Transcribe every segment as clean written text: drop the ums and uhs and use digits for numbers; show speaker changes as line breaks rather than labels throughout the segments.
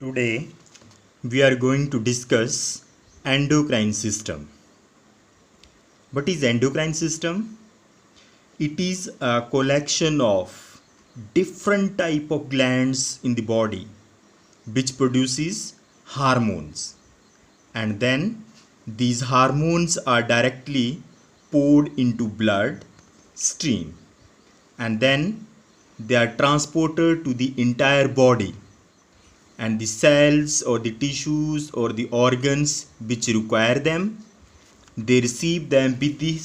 Today we are going to discuss endocrine system. What is endocrine system? It is a collection of different type of glands in the body which produces hormones, and then these hormones are directly poured into blood stream, and then they are transported to the entire body, and the cells or the tissues or the organs which require them, they receive them with the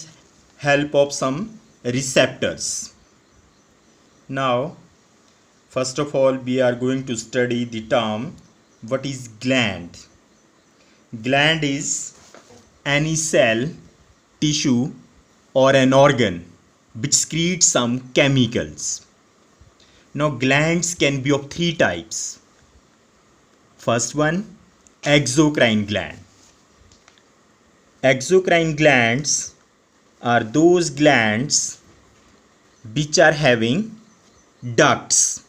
help of some receptors. Now, first of all, we are going to study the term what is gland. Gland is any cell, tissue or an organ which secretes some chemicals. Now, glands can be of three types. First one, exocrine gland. Exocrine glands are those glands which are having ducts,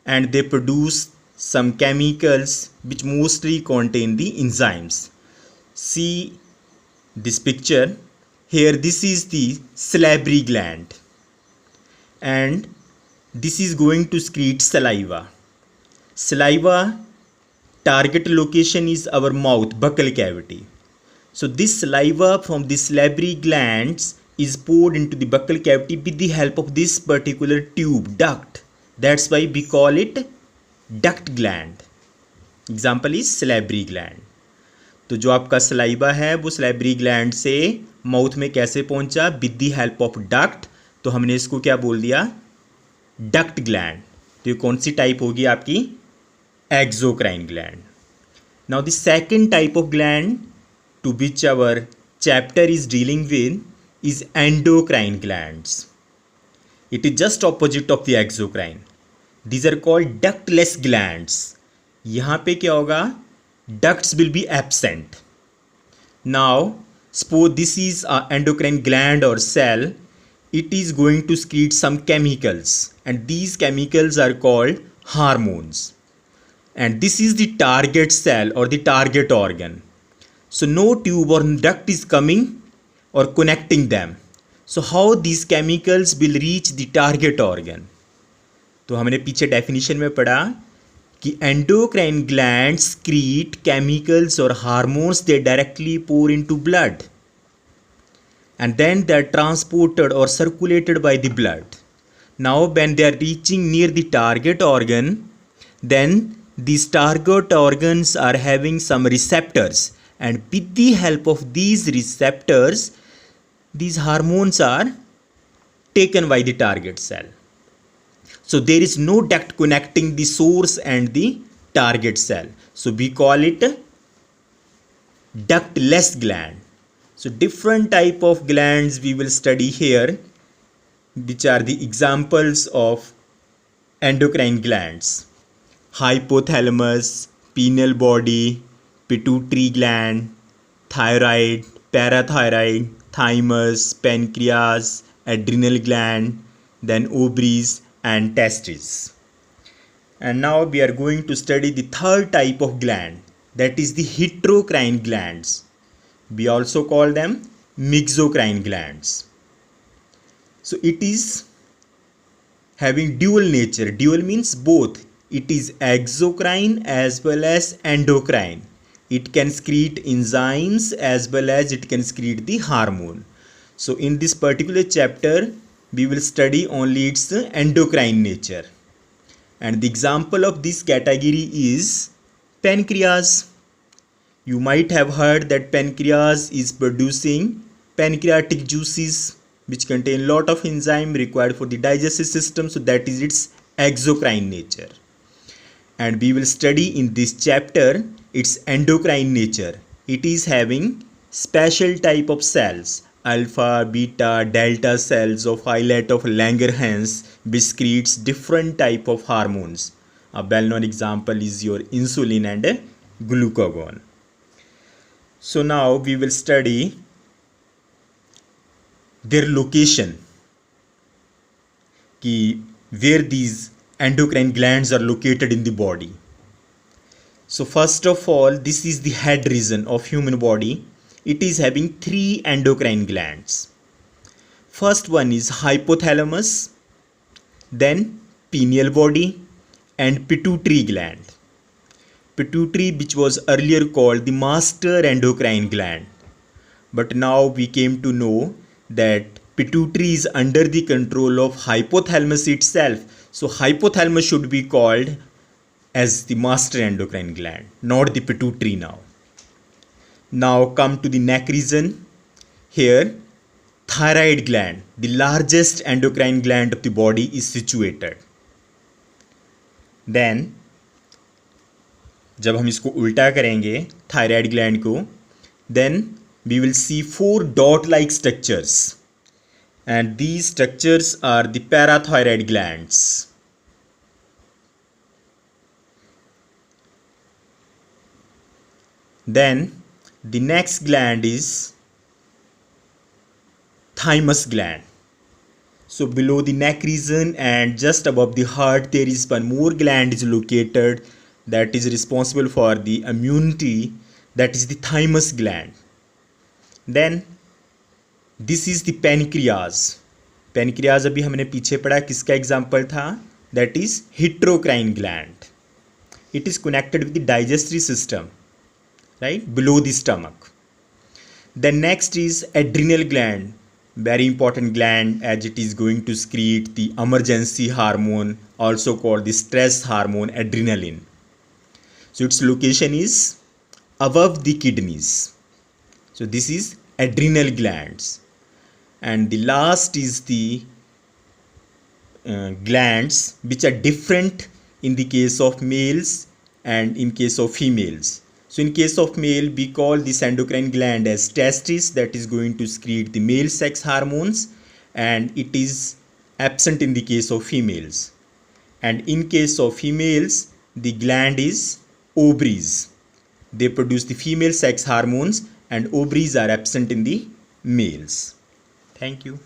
and they produce some chemicals which mostly contain the enzymes. See this picture here. This is the salivary gland, and this is going to secrete saliva. Saliva target location is our mouth, buccal cavity. So this saliva from the salivary glands is poured into the buccal cavity with the help of this particular tube, duct. That's why we call it duct gland. Example is salivary gland. तो जो आपका saliva है वो salivary gland से mouth में कैसे पहुंचा? with the help of duct. तो हमने इसको क्या बोल दिया? duct gland. तो ये कौन सी टाइप होगी आपकी? exocrine gland. Now the second type of gland to which our chapter is dealing with is endocrine glands. It is just opposite of the exocrine. These are called ductless glands. यहाँ पे क्या होगा? Ducts will be absent. Now suppose this is an endocrine gland or cell. It is going to secrete some chemicals, and these chemicals are called hormones. And this is the target cell or the target organ. So no tube or duct is coming or connecting them. So how these chemicals will reach the target organ? तो हमने पीछे definition में पढ़ा कि endocrine glands secrete chemicals or hormones they directly pour into blood, and then they are transported or circulated by the blood. Now when they are reaching near the target organ, then these target organs are having some receptors, and with the help of these receptors, these hormones are taken by the target cell. So there is no duct connecting the source and the target cell. So we call it ductless gland. So different type of glands we will study here, which are the examples of endocrine glands: hypothalamus, pineal body, pituitary gland, thyroid, parathyroid, thymus, pancreas, adrenal gland, then ovaries and testes. And now we are going to study the third type of gland, that is the heterocrine glands. We also call them mixocrine glands. So it is having dual nature. Dual means both. It is exocrine as well as endocrine. It can secrete enzymes as well as it can secrete the hormone. So in this particular chapter, we will study only its endocrine nature. And the example of this category is pancreas. You might have heard that pancreas is producing pancreatic juices which contain lot of enzyme required for the digestive system. So that is its exocrine nature. And we will study in this chapter its endocrine nature. It is having special type of cells, alpha, beta, delta cells of islet of Langerhans, which secretes different type of hormones. A well-known example is your insulin and glucagon. So now we will study their location, where these endocrine glands are located in the body. So first of all, this is the head region of human body. It is having three endocrine glands. First one is hypothalamus, then pineal body, and pituitary gland. Pituitary, which was earlier called the master endocrine gland, but now we came to know that pituitary is under the control of hypothalamus itself. So hypothalamus should be called as the master endocrine gland, not the pituitary now. Now come to the neck region. Here, thyroid gland, the largest endocrine gland of the body, is situated. Then जब हम इसको उल्टा करेंगे thyroid gland को, then we will see four dot-like structures, and these structures are the parathyroid glands. Then the next gland is thymus gland. So below the neck region and just above the heart, there is one more gland is located that is responsible for the immunity, that is the thymus gland. Then this is the pancreas. Pancreas अभी हमने पीछे पढ़ा, किसका example था? That is heterocrine gland. It is connected with the digestive system, right, below the stomach. Then next is adrenal gland, very important gland as it is going to secrete the emergency hormone, also called the stress hormone, adrenaline. So its location is above the kidneys. So this is adrenal glands. And the last is the glands which are different in the case of males and in case of females. So in case of male, we call this endocrine gland as testis, that is going to secrete the male sex hormones, and it is absent in the case of females. And in case of females, the gland is ovaries. They produce the female sex hormones, and ovaries are absent in the males. Thank you.